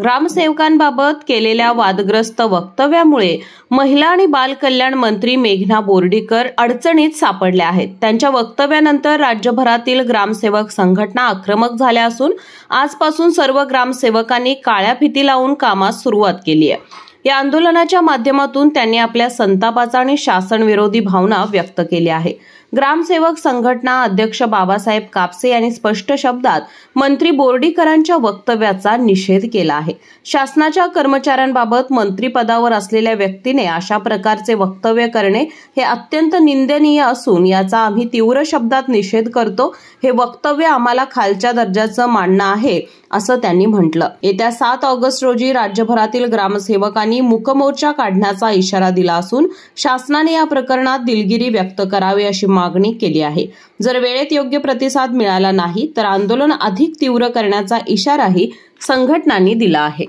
ग्रामसेवकांबाबत केलेल्या वादग्रस्त वक्तव्यामुळे महिला आणि बाल कल्याण मंत्री मेघना बोर्डीकर अडचणीत सापडल्या आहेत। त्यांच्या वक्तव्यानंतर राज्यभरातील ग्रामसेवक संघटना आक्रमक झाल्या असून आजपासून सर्व ग्रामसेवकांनी काळ्या फिती लावून कामास सुरुवात केली आहे। या आंदोलनाच्या माध्यमातून त्यांनी आपल्या संतापाचा आणि शासन विरोधी भावना व्यक्त केल्या आहे। ग्रामसेवक संघटना अध्यक्ष बाबासाहेब कापसे यांनी स्पष्ट शब्दात मंत्री बोर्डीकरांच्या वक्तव्याचा निषेध केला आहे। शासनाच्या कर्मचाऱ्यांबाबत मंत्रिपदावर असलेल्या व्यक्तीने अशा प्रकारचे वक्तव्य करणे हे अत्यंत निंदनीय असून याचा आम्ही तीव्र शब्दात निषेध करतो। हे वक्तव्य आम्हाला खालच्या दर्जाचं मानणं आहे असं त्यांनी म्हटलं। येत्या 7 ऑगस्ट रोजी राज्यभरातील ग्रामसेवकांनी मूकमोर्चा काढण्याचा इशारा दिला असून शासनाने या प्रकरणात दिलगिरी व्यक्त करावी अशी मागणी केली आहे। जर वेळेत योग्य प्रतिसाद मिळाला नाही तर आंदोलन अधिक तीव्र करण्याचा इशाराही संघटनांनी दिला आहे।